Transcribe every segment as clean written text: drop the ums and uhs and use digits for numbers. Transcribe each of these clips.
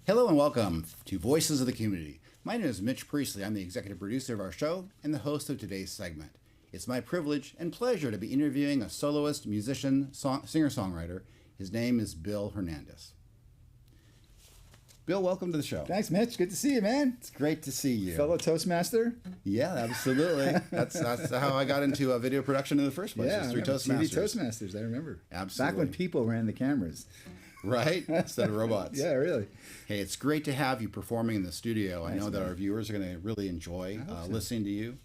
Hello and welcome to Voices of the Community. My name is Mitch Priestley. I'm the executive producer of our show and the host of today's segment. It's my privilege and pleasure to be interviewing a soloist, musician, singer-songwriter. His name is Bill Hernandez. Bill, welcome to the show. Thanks, Mitch. Good to see you, man. It's great to see you. Fellow Toastmaster? Yeah, absolutely. That's how I got into video production in the first place. Yeah, through TV Toastmasters. Toastmasters, I remember. Absolutely. Back when people ran the cameras. Right? Instead of robots. Yeah, really. Hey, it's great to have you performing in the studio. I know that our viewers are going to really enjoy listening to you.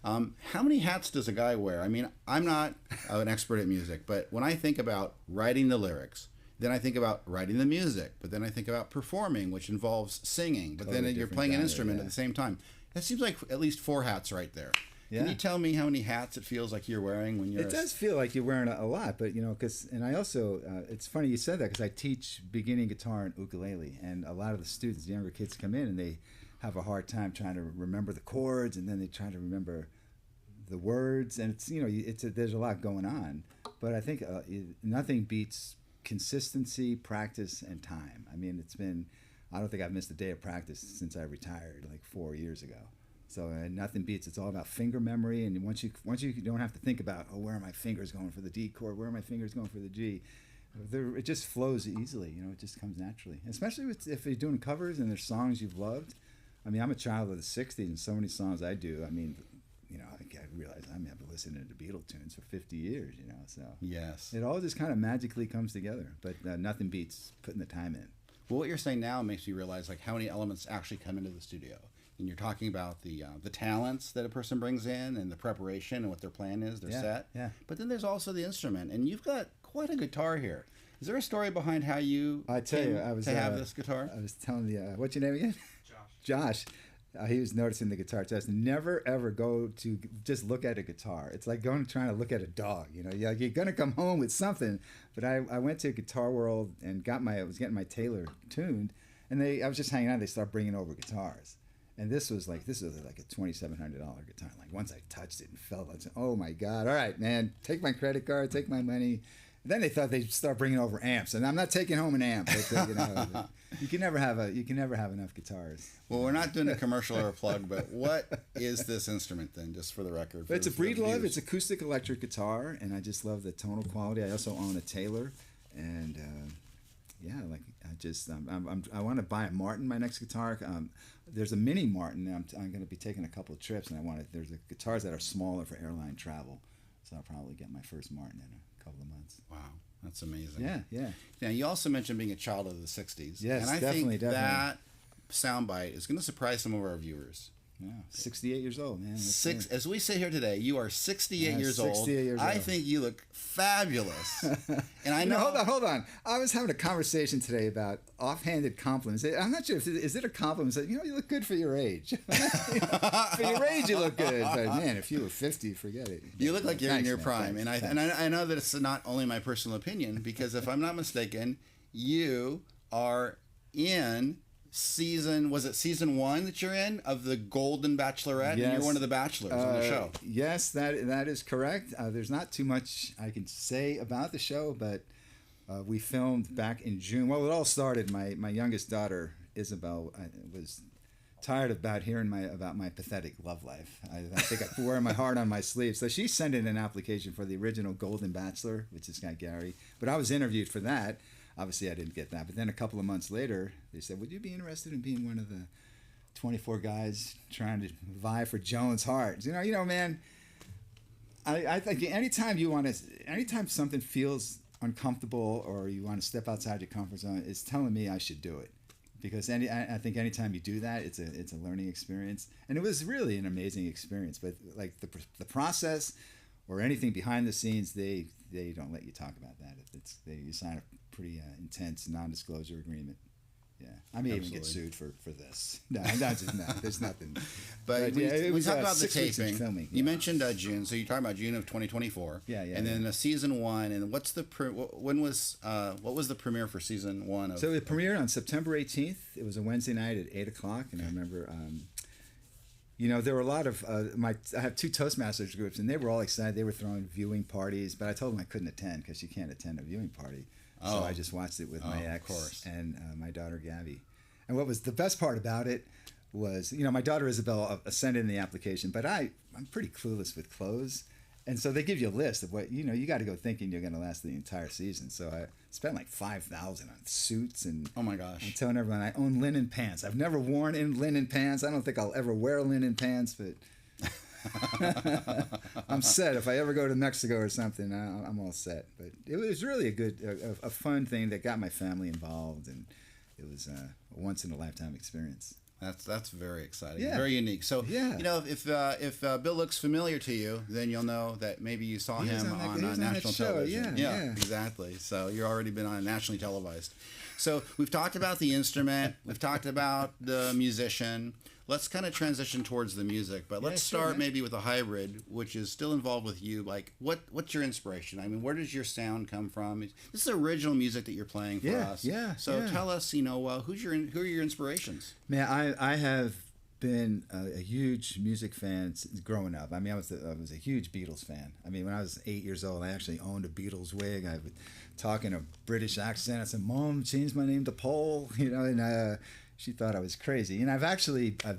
How many hats does a guy wear? I mean, I'm not an expert at music, but when I think about writing the lyrics, then I think about writing the music, but then I think about performing, which involves singing, but then you're playing an instrument at the same time. That seems like at least 4 hats right there. Yeah. Can you tell me how many hats it feels like you're wearing when you're... It does feel like you're wearing a lot, but, and I also, it's funny you said that because I teach beginning guitar and ukulele, and a lot of the students, the younger kids come in and they have a hard time trying to remember the chords, and then they try to remember the words, and there's a lot going on, but I think nothing beats consistency, practice, and time. I mean, I don't think I've missed a day of practice since I retired like 4 years ago. So nothing beats. It's all about finger memory, and once you don't have to think about, where are my fingers going for the D chord, where are my fingers going for the G. It just flows easily. It just comes naturally. Especially if you're doing covers and there's songs you've loved. I mean, I'm a child of the '60s, and so many songs I do. I mean, I realize I've been listening to Beatle tunes for 50 years. So yes, it all just kind of magically comes together. But nothing beats putting the time in. Well, what you're saying now makes me realize how many elements actually come into the studio. And you're talking about the talents that a person brings in and the preparation and what their plan is, their set. Yeah. But then there's also the instrument. And you've got quite a guitar here. Is there a story behind how you have this guitar? I was telling you, what's your name again? Josh. He was noticing the guitar test. Never, ever go to just look at a guitar. It's like trying to look at a dog. You're going to come home with something. But I went to Guitar World and I was getting my Taylor tuned. And I was just hanging out. They started bringing over guitars. And this was like a $2,700 guitar. Like once I touched it and felt it, I said, "Oh my God! All right, man, take my credit card, take my money." And then they thought they'd start bringing over amps, and I'm not taking home an amp. But, you can never have enough guitars. Well, we're not doing a commercial or a plug, but what is this instrument then, just for the record? It's a breed love. It's acoustic electric guitar, and I just love the tonal quality. I also own a Taylor, and I want to buy a Martin, my next guitar. There's a mini Martin. I'm going to be taking a couple of trips, and there's guitars that are smaller for airline travel, so I'll probably get my first Martin in a couple of months. Wow, that's amazing. Yeah. Now, you also mentioned being a child of the '60s. Yes, and I definitely. That soundbite is going to surprise some of our viewers. Yeah, 68 years old, man. As we sit here today, you are 68 years old. 68 years old. I think you look fabulous. And I know. Hold on. I was having a conversation today about offhanded compliments. I'm not sure is it a compliment? That, you look good for your age. For your age, you look good. But man, if you were 50, forget it. You look like you're in your prime. And I know that it's not only my personal opinion, because if I'm not mistaken, you are in season 1 that you're in of the Golden Bachelorette? Yes. And you're one of the bachelors on the show. Yes, that is correct. There's not too much I can say about the show, but we filmed back in June. Well, it all started, my youngest daughter, Isabel, was tired about hearing about my pathetic love life. I think I wear my heart on my sleeve. So she sent in an application for the original Golden Bachelor, which is guy Gary. But I was interviewed for that. Obviously, I didn't get that. But then a couple of months later, they said, "Would you be interested in being one of the 24 guys trying to vie for Joan's heart?" Man, I think anytime something feels uncomfortable or you want to step outside your comfort zone, it's telling me I should do it. Because I think anytime you do that, it's a learning experience. And it was really an amazing experience. But like the process or anything behind the scenes, they don't let you talk about that. You sign a pretty intense non-disclosure agreement. Yeah, I may even get sued for this. No, there's nothing. But we talk about the taping. Filming, you mentioned June, so you're talking about June of 2024. Yeah. And then season 1, and what was the premiere for season 1? So it premiered on September 18th. It was a Wednesday night at 8:00, and I remember. There were a lot of I have 2 Toastmasters groups, and they were all excited. They were throwing viewing parties, but I told them I couldn't attend because you can't attend a viewing party. So I just watched it with my ex and my daughter Gabby. And what was the best part about it was, my daughter Isabel sent in the application, but I'm pretty clueless with clothes. And so they give you a list of what, you got to go thinking you're going to last the entire season. So I spent like $5,000 on suits and oh my gosh, I'm telling everyone I own linen pants. I've never worn linen pants. I don't think I'll ever wear linen pants, but I'm set. If I ever go to Mexico or something, I'm all set. But it was really a fun thing that got my family involved, and it was a once in a lifetime experience. That's very exciting, very unique. So if Bill looks familiar to you, then you'll know that maybe you saw him on national television. Yeah, exactly. So you've already been on nationally televised. So we've talked about the instrument, we've talked about the musician. Let's kind of transition towards the music, but let's start maybe with a hybrid, which is still involved with you. Like, what's your inspiration? I mean, where does your sound come from? This is original music that you're playing for us. So tell us, who are your inspirations? Man, I have been a huge music fan since growing up. I mean, I was a huge Beatles fan. I mean, when I was 8 years old, I actually owned a Beatles wig. I would talk in a British accent. I said, "Mom, change my name to Paul," and she thought I was crazy. And I've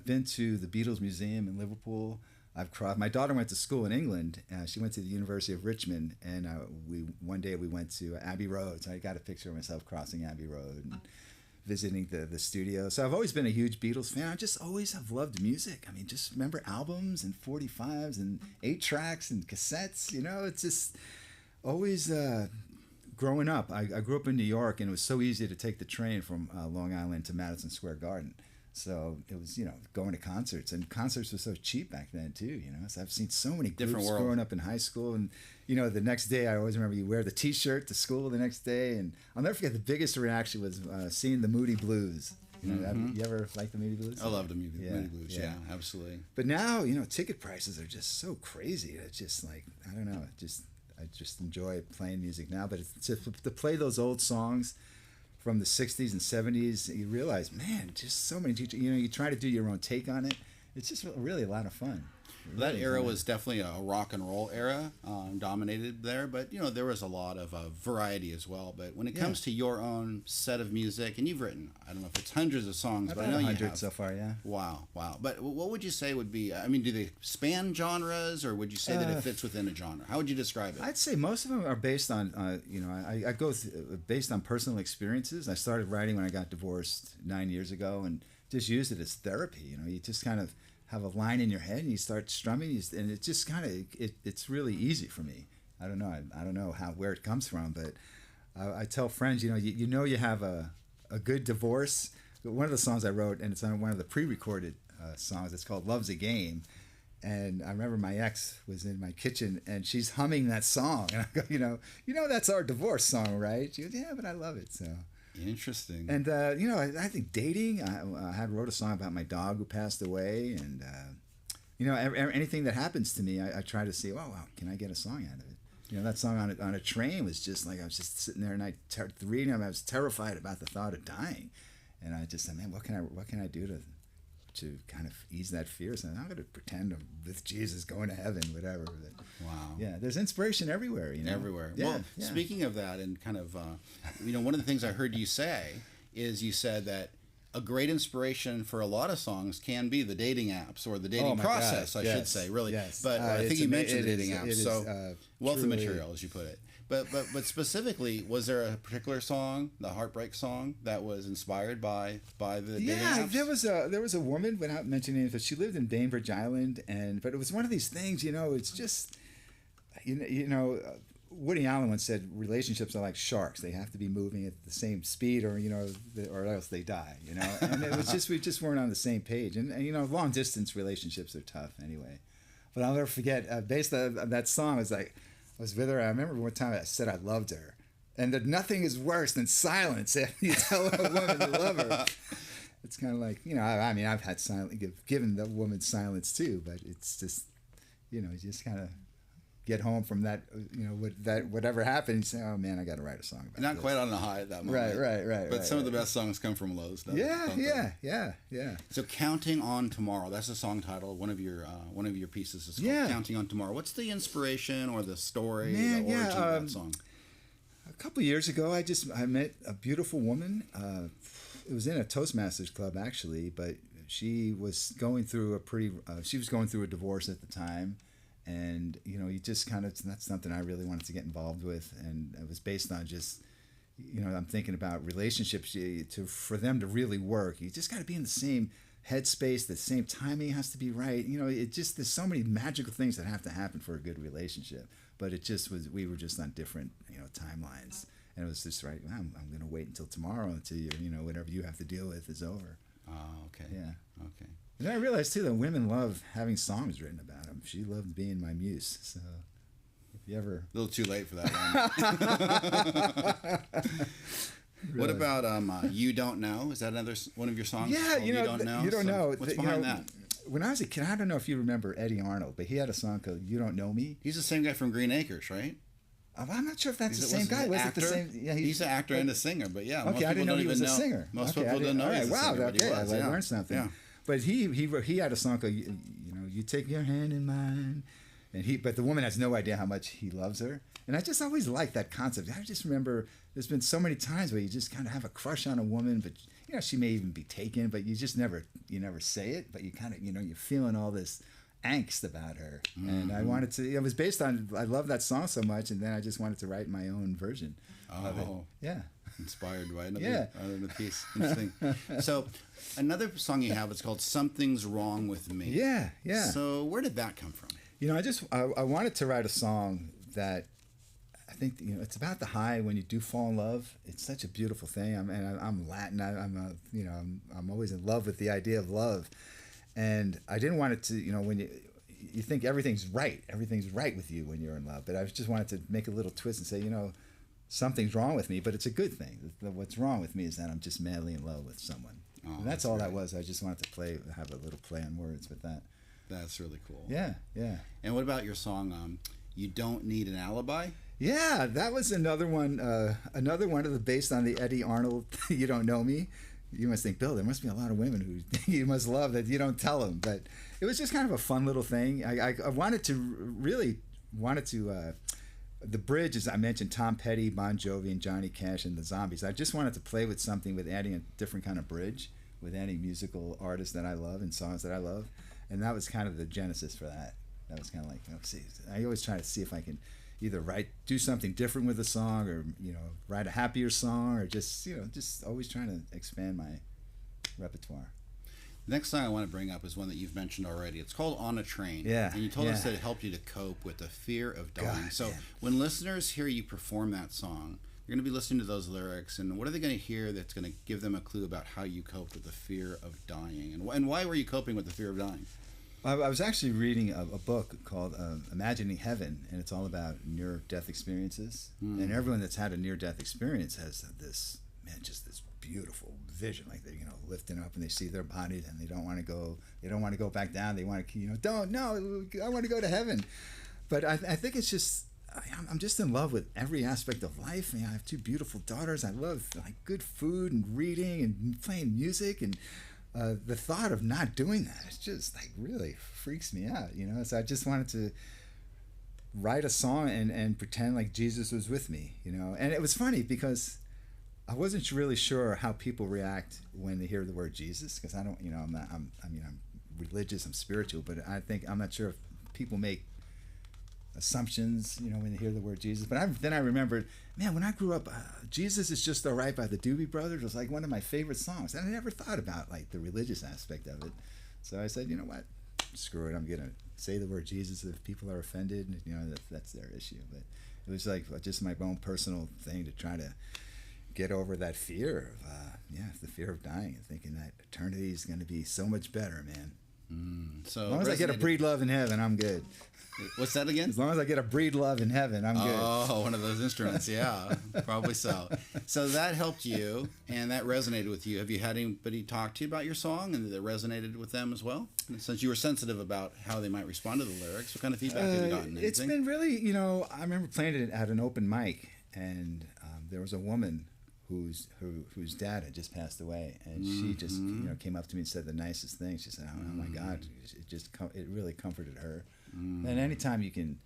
been to the Beatles Museum in Liverpool. My daughter went to school in England. She went to the University of Richmond, and one day we went to Abbey Road. So I got a picture of myself crossing Abbey Road and visiting the studio. So I've always been a huge Beatles fan. I just always have loved music. I mean, just remember albums and 45s and 8-tracks and cassettes. It's just always... Growing up, I grew up in New York, and it was so easy to take the train from Long Island to Madison Square Garden. So it was, going to concerts, and concerts were so cheap back then too. So I've seen so many groups growing up in high school, and the next day I always remember you wear the T-shirt to school the next day, and I'll never forget the biggest reaction was seeing the Moody Blues. You ever like the Moody Blues? I love the Moody Blues. Yeah, absolutely. But now, ticket prices are just so crazy. It's just like I don't know. I just enjoy playing music now, but to play those old songs from the 60s and 70s, you realize, man, just so many teachers, you try to do your own take on it. It's just really a lot of fun. That era was definitely a rock and roll era, dominated there, but there was a lot of variety as well. But when it comes to your own set of music, and you've written, I don't know if it's hundreds of songs, but I know you have. 100 so far, yeah. Wow. But what would you say would be? I mean, do they span genres, or would you say that it fits within a genre? How would you describe it? I'd say most of them are based on, I go based on personal experiences. I started writing when I got divorced 9 years ago, and just used it as therapy. You just kind of have a line in your head and you start strumming, and it just kind of it's really easy for me. I don't know where it comes from, but I tell friends, you have a good divorce. One of the songs I wrote, and it's on one of the pre-recorded songs. It's called "Love's a Game," and I remember my ex was in my kitchen and she's humming that song, and I go, that's our divorce song, right? She goes, yeah, but I love it. So. Interesting. And I think dating. I wrote a song about my dog who passed away, and anything that happens to me, I try to see, wow, can I get a song out of it? That song on a train was just like I was just sitting there and reading them. I was terrified about the thought of dying, and I just said, man, what can I do to kind of ease that fear? So I'm not going to pretend I'm with Jesus, going to heaven, whatever. But, wow. Yeah, there's inspiration everywhere. Everywhere. Yeah, well, speaking of that, and kind of, one of the things I heard you say is you said that a great inspiration for a lot of songs can be the dating apps or the dating process, I should say, really. Yes. But I think you mentioned the dating apps, so wealth of material, as you put it. But specifically, was there a particular song, the Heartbreak song, that was inspired by the dating apps? Yeah, there was a woman, without mentioning names, but she lived in Bainbridge Island, but it was one of these things, it's just, Woody Allen once said relationships are like sharks; they have to be moving at the same speed, or or else they die. And it was just we just weren't on the same page, and long distance relationships are tough anyway. But I'll never forget, based on that song, I was with her. I remember one time I said I loved her, and that nothing is worse than silence after you tell a woman you love her. It's kind of like, I mean, I've had given the woman silence too, but it's just, you just kind of get home from that, whatever happened, you say, oh man, I got to write a song about Not quite on a high at that moment. Right. But some of the best songs come from lows. Yeah. So Counting on Tomorrow, that's the song title. One of your pieces is called Counting on Tomorrow. What's the inspiration or the story, the origin of that song? A couple of years ago, I met a beautiful woman. it was in a Toastmasters club actually, but she was going through a divorce at the time, and you just kind of, that's something I really wanted to get involved with, and it was based on just, I'm thinking about relationships. For them to really work, you just got to be in the same headspace. The same timing has to be right. It just, there's so many magical things that have to happen for a good relationship. But it just was, we were just on different timelines, and it was just right. I'm going to wait until tomorrow until whatever you have to deal with is over. Oh, okay. Yeah. Okay. And I realized too that women love having songs written about them. She loved being my muse. So if you ever, a little too late for that one. Really? What about You Don't Know? Is that another one of your songs? Yeah, You Don't Know. You Don't Know. What's behind that? When I was a kid, I don't know if you remember Eddie Arnold, but he had a song called "You Don't Know Me." He's the same guy from Green Acres, right? I'm not sure if that's the same guy. Was it the same? Yeah, he's an actor and a singer, but yeah. Okay, I didn't know he was a singer. Most people don't know he's a singer. Wow, okay, I learned something. Yeah. But he had a song called "You Take Your Hand in Mine," but the woman has no idea how much he loves her. And I just always liked that concept. I just remember there's been so many times where you just kind of have a crush on a woman, but she may even be taken, but you just never say it, but you kind of you're feeling all this angst about her. Mm-hmm. And I wanted to, it was based on, I love that song so much, and then I just wanted to write my own version of it. Yeah. Inspired by another piece. Interesting. So another song you have, it's called Something's Wrong With Me. Yeah. So where did that come from? I wanted to write a song that I think it's about the high when you do fall in love. It's such a beautiful thing. I'm Latin. I'm always in love with the idea of love, and I didn't want it to. When you think everything's right with you when you're in love. But I just wanted to make a little twist and say, something's wrong with me, but it's a good thing. What's wrong with me is that I'm just madly in love with someone. Oh, and that's all great. That was. I just wanted to have a little play on words with that. That's really cool. Yeah. And what about your song, You Don't Need an Alibi? Yeah, that was another one. Another one of the based on the Eddie Arnold. You Don't Know Me. You must think, Bill, there must be a lot of women who you must love that you don't tell them. But it was just kind of a fun little thing. I wanted to. The bridge, as I mentioned, Tom Petty, Bon Jovi, and Johnny Cash, and the Zombies. I just wanted to play with something with adding a different kind of bridge with any musical artist that I love and songs that I love, and that was kind of the genesis for that. That was kind of like, I always try to see if I can either do something different with a song, or write a happier song, or just always trying to expand my repertoire. The next song I want to bring up is one that you've mentioned already. It's called On a Train. Yeah. And you told us that it helped you to cope with the fear of dying. God, so man. When listeners hear you perform that song, you're going to be listening to those lyrics, and what are they going to hear that's going to give them a clue about how you coped with the fear of dying? And why were you coping with the fear of dying? I was actually reading a book called Imagining Heaven, and it's all about near-death experiences. And everyone that's had a near-death experience has this beautiful vision, like they're lifting up and they see their bodies and they don't want to go back down. They want to I want to go to heaven. But I think it's just I'm just in love with every aspect of life. I have two beautiful daughters. I love good food and reading and playing music, and the thought of not doing that, it's just really freaks me out. So I just wanted to write a song and pretend like Jesus was with me. And it was funny because I wasn't really sure how people react when they hear the word Jesus, because I don't, I'm religious, I'm spiritual, but I'm not sure if people make assumptions, when they hear the word Jesus. But then I remembered, man, when I grew up, Jesus Is Just Alright by the Doobie Brothers was one of my favorite songs, and I never thought about the religious aspect of it. So I said, you know what, screw it, I'm gonna say the word Jesus. If people are offended, that's their issue. But it was just my own personal thing to try to get over that fear of the fear of dying, and thinking that eternity is going to be so much better, man. So as long as I get to breed love in heaven, I'm good. What's that again? As long as I get to breed love in heaven, I'm good. Oh, one of those instruments, yeah, probably so. So that helped you, and that resonated with you. Have you had anybody talk to you about your song, and that resonated with them as well? And since you were sensitive about how they might respond to the lyrics, what kind of feedback have you gotten? It's been really, I remember playing it at an open mic, and there was a woman whose dad had just passed away, and she just came up to me and said the nicest thing. She said, "Oh my God," it really comforted her. And anytime you can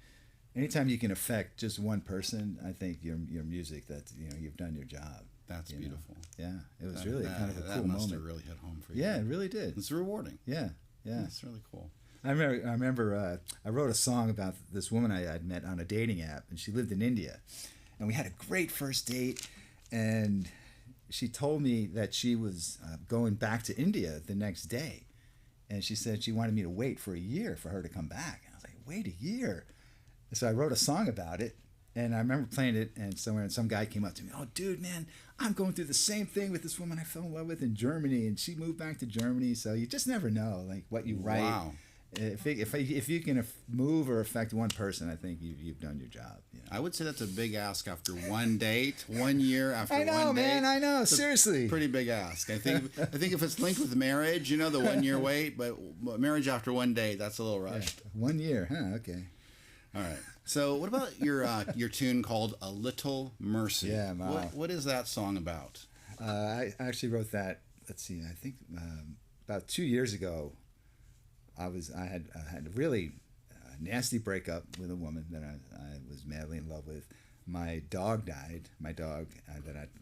affect just one person, I think your music, that you've done your job. That's beautiful. Yeah, it was really kind of a cool that must moment. have really hit home for you. Yeah, it really did. It's rewarding. Yeah, yeah. It's really cool. I remember I wrote a song about this woman I'd met on a dating app, and she lived in India. And we had a great first date, and she told me that she was going back to India the next day. And she said she wanted me to wait for a year for her to come back. And I was like, wait a year? So I wrote a song about it, and I remember playing it, and some guy came up to me, oh, dude, man, I'm going through the same thing with this woman I fell in love with in Germany, and she moved back to Germany. So you just never know, like, what you write. Wow. If you can move or affect one person, I think you've done your job. You know? I would say that's a big ask after one date, 1 year after I know, one date. man. I know. It's a seriously, pretty big ask. I think if it's linked with marriage, the 1 year wait, but marriage after one date, that's a little rushed. Yeah. 1 year, huh? Okay. All right. So what about your tune called "A Little Mercy"? Yeah, wow. What is that song about? I actually wrote that. Let's see. I think about 2 years ago. I had a really nasty breakup with a woman that I was madly in love with. My dog died. My dog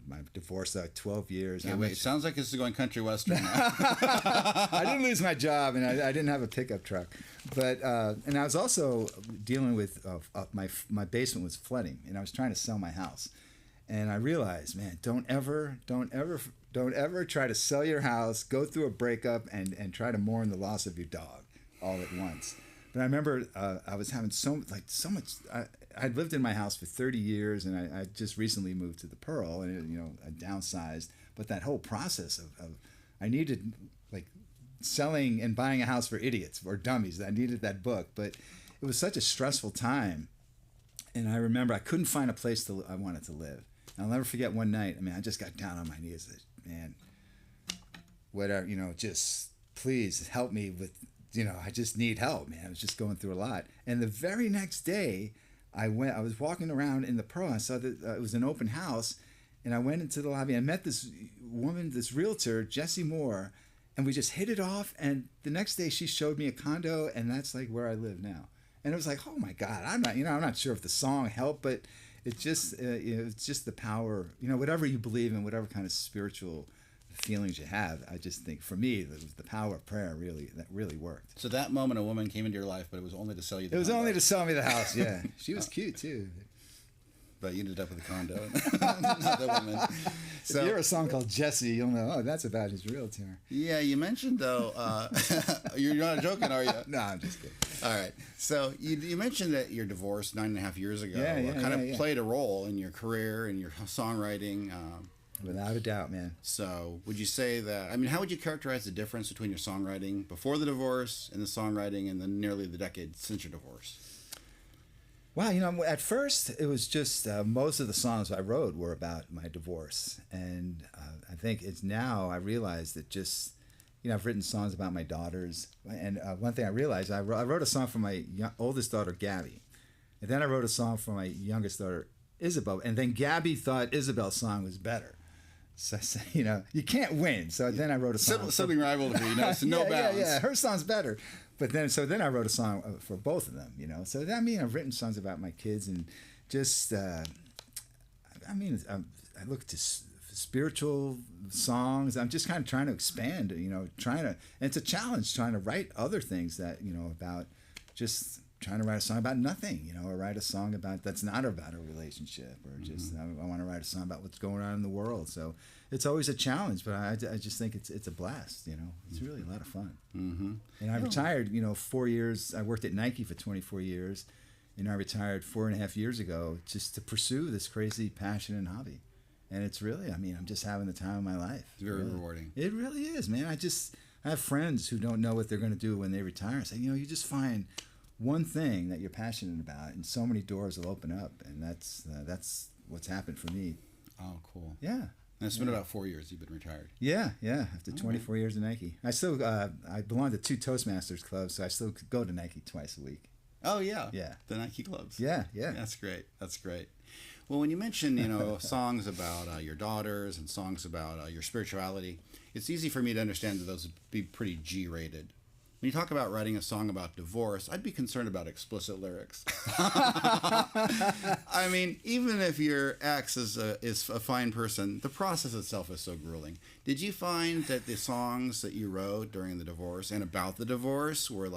my divorce 12 years. Yeah, wait. Sounds like this is going country western now. I didn't lose my job, and I didn't have a pickup truck, but and I was also dealing with my basement was flooding, and I was trying to sell my house, and I realized, man, don't ever try to sell your house, go through a breakup, and try to mourn the loss of your dog all at once. But I remember I was having so much. I'd lived in my house for 30 years, and I just recently moved to the Pearl, and I downsized. But that whole process of I needed, like, selling and buying a house for idiots or dummies. I needed that book, but it was such a stressful time. And I remember I couldn't find a place I wanted to live. And I'll never forget one night. I mean, I just got down on my knees. Man, whatever, just please help me with. I just need help, man. I was just going through a lot. And the very next day, I was walking around in the Pearl. I saw that it was an open house, and I went into the lobby. I met this woman, this realtor, Jessie Moore, and we just hit it off. And the next day, she showed me a condo, and that's like where I live now. And it was like, oh my God, I'm not sure if the song helped, but it's just the power, whatever you believe in, whatever kind of spiritual feelings you have. I just think for me the power of prayer really worked. So that moment a woman came into your life, but it was only to sell you the It was condo. only to sell me the house. Yeah. She was cute too, but you ended up with a condo. Another woman. So, if you hear a song called Jesse, you'll know, oh, that's about his realtor. Yeah, you mentioned though you're not joking, are you? No, I'm just kidding. All right. So you mentioned that your divorce 9.5 years ago Yeah, played a role in your career and your songwriting. Without a doubt, man. So would you say that, how would you characterize the difference between your songwriting before the divorce and the songwriting in nearly the decade since your divorce? Wow, at first it was just most of the songs I wrote were about my divorce. And I think it's now I realize that just, I've written songs about my daughters. And one thing I realized, I wrote a song for my oldest daughter, Gabby. And then I wrote a song for my youngest daughter, Isabel. And then Gabby thought Isabel's song was better. So, you can't win. So then I wrote a song. Sibling rivalry, no balance. Yeah, her song's better. But then I wrote a song for both of them, So I've written songs about my kids and just, I look to spiritual songs. I'm just kind of trying to expand, and it's a challenge trying to write other things that, about just trying to write a song about nothing, or write a song that's not about a relationship, or just I want to write a song about what's going on in the world. So it's always a challenge, but I just think it's a blast. It's really a lot of fun. Mm-hmm. And I retired. 4 years. I worked at Nike for 24 years, and I retired 4.5 years ago just to pursue this crazy passion and hobby. And it's really, I'm just having the time of my life. It's very rewarding. It really is, man. I have friends who don't know what they're going to do when they retire. I say, you just find one thing that you're passionate about, and so many doors will open up, and that's what's happened for me. Oh, cool. Yeah. And it's been about 4 years you've been retired. Yeah. After 24 years of Nike, I still I belong to 2 Toastmasters clubs, so I still go to Nike twice a week. Oh yeah. Yeah. The Nike clubs. Yeah. That's great. Well, when you mention songs about your daughters and songs about your spirituality, it's easy for me to understand that those would be pretty G-rated. When you talk about writing a song about divorce, I'd be concerned about explicit lyrics. I mean, even if your ex is a fine person, the process itself is so grueling. Did you find that the songs that you wrote during the divorce and about the divorce were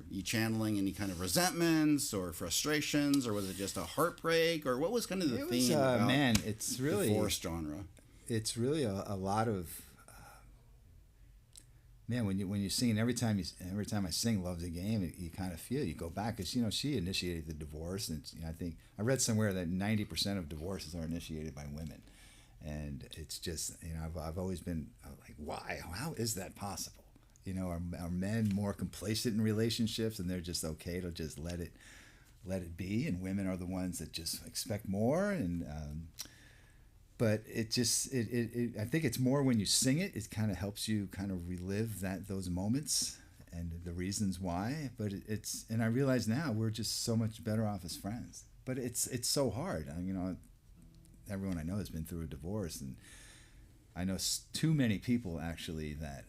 you channeling any kind of resentments or frustrations, or was it just a heartbreak, or what was kind of the theme about it's really divorce genre? It's really a lot of man, when you sing, every time I sing "Love the Game," you kind of feel, you go back, because she initiated the divorce, and I think I read somewhere that 90% of divorces are initiated by women, and it's just I've always been like, why? How is that possible? Are men more complacent in relationships, and they're just okay to just let it be, and women are the ones that just expect more, and but I think it's more when you sing it, it kind of helps you kind of relive those moments and the reasons why. But and I realize now we're just so much better off as friends. But it's so hard. Everyone I know has been through a divorce, and I know too many people actually that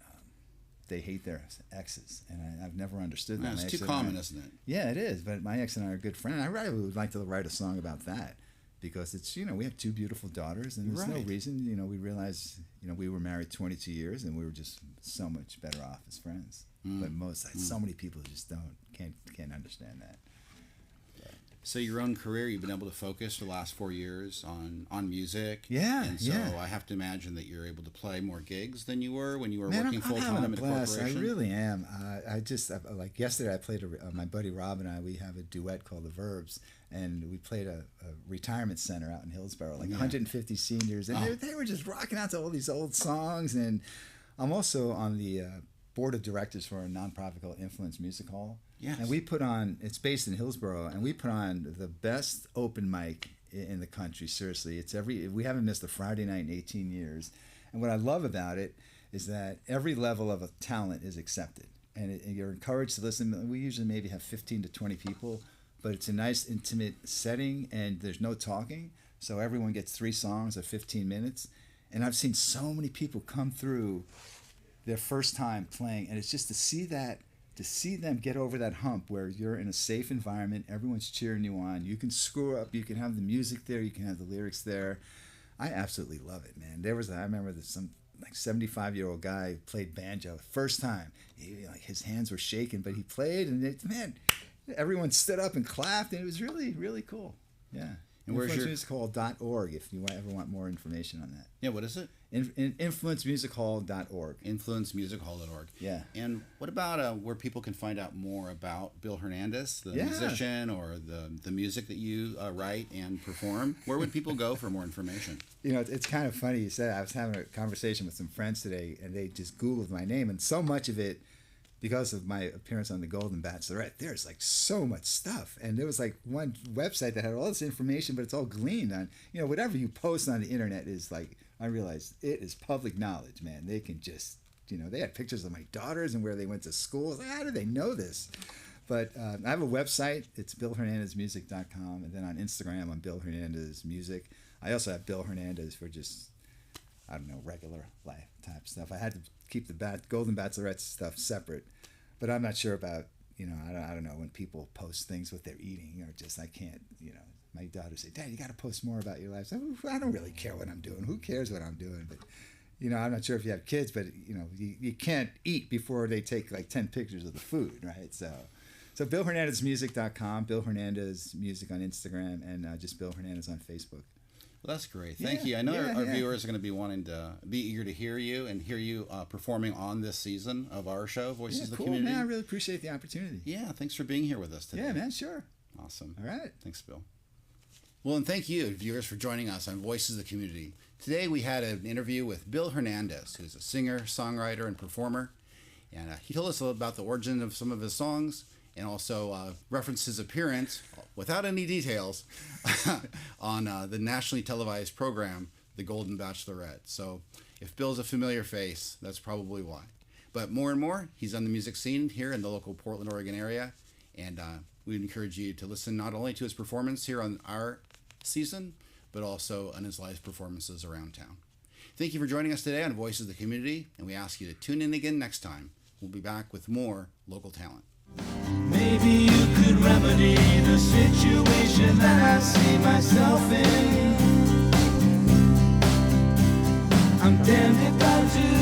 they hate their exes, and I've never understood that. It's too common, isn't it? Yeah, it is. But my ex and I are good friends. I really would like to write a song about that. Because it's, we have two beautiful daughters, and there's no reason, we realized, we were married 22 years, and we were just so much better off as friends. But so many people just can't understand that. So your own career, you've been able to focus the last 4 years on music. Yeah, and so I have to imagine that you're able to play more gigs than you were when you were working full time in a corporation. I really am. Like yesterday, I played my buddy Rob and I. We have a duet called The Verbs, and we played a retirement center out in Hillsborough, 150 seniors, and they were just rocking out to all these old songs. And I'm also on the board of directors for a nonprofit called Influence Music Hall. Yes. And we put on, it's based in Hillsborough, and we put on the best open mic in the country. Seriously, we haven't missed a Friday night in 18 years. And what I love about it is that every level of a talent is accepted, and you're encouraged to listen. We usually maybe have 15 to 20 people, but it's a nice intimate setting, and there's no talking, so everyone gets 3 songs of 15 minutes. And I've seen so many people come through their first time playing, and it's just to see them get over that hump where you're in a safe environment, everyone's cheering you on, you can screw up, you can have the music there, you can have the lyrics there. I absolutely love it, man. I remember some 75-year-old guy played banjo first time. His hands were shaking, but he played, and everyone stood up and clapped, and it was really, really cool. Yeah. And influencemusichall.org if you ever want more information on that. Yeah, what is it? Influencemusichall.org. Influencemusichall.org. Yeah. And what about where people can find out more about Bill Hernandez, the musician, or the music that you write and perform? Where would people go for more information? It's kind of funny you said. I was having a conversation with some friends today, and they just Googled my name, and so much of it, because of my appearance on The Golden Bachelorette, there's so much stuff. And there was one website that had all this information, but it's all gleaned on, whatever you post on the internet is I realized it is public knowledge, man. They can just, they had pictures of my daughters and where they went to school. How do they know this? But I have a website. It's BillHernandezMusic.com. And then on Instagram, I'm Bill Hernandez Music. I also have Bill Hernandez for just, regular life type stuff. I had to keep the Golden Bachelorette stuff separate, but I'm not sure about, I don't know, when people post things what they're eating, or just, I can't, my daughters say, Dad, you got to post more about your life. I don't really care what I'm doing. Who cares what I'm doing? But, I'm not sure if you have kids, but, you can't eat before they take 10 pictures of the food, right? So BillHernandezMusic.com, Bill Hernandez Music on Instagram, and just Bill Hernandez on Facebook. Well, that's great. Thank you. I know our viewers are going to be wanting to be eager to hear you and hear you performing on this season of our show, Voices of the Community. Man, I really appreciate the opportunity. Yeah, thanks for being here with us today. Yeah, man, sure. Awesome. All right. Thanks, Bill. Well, and thank you, viewers, for joining us on Voices of the Community. Today we had an interview with Bill Hernandez, who's a singer, songwriter, and performer. And he told us a little about the origin of some of his songs, and also referenced his appearance, without any details, on the nationally televised program, The Golden Bachelorette. So if Bill's a familiar face, that's probably why. But more and more, he's on the music scene here in the local Portland, Oregon area, and we encourage you to listen not only to his performance here on our season, but also on his live performances around town. Thank you for joining us today on Voices of the Community, and we ask you to tune in again next time We'll be back with more local talent. Maybe you could remedy the situation that I see myself in. I'm damned if I do.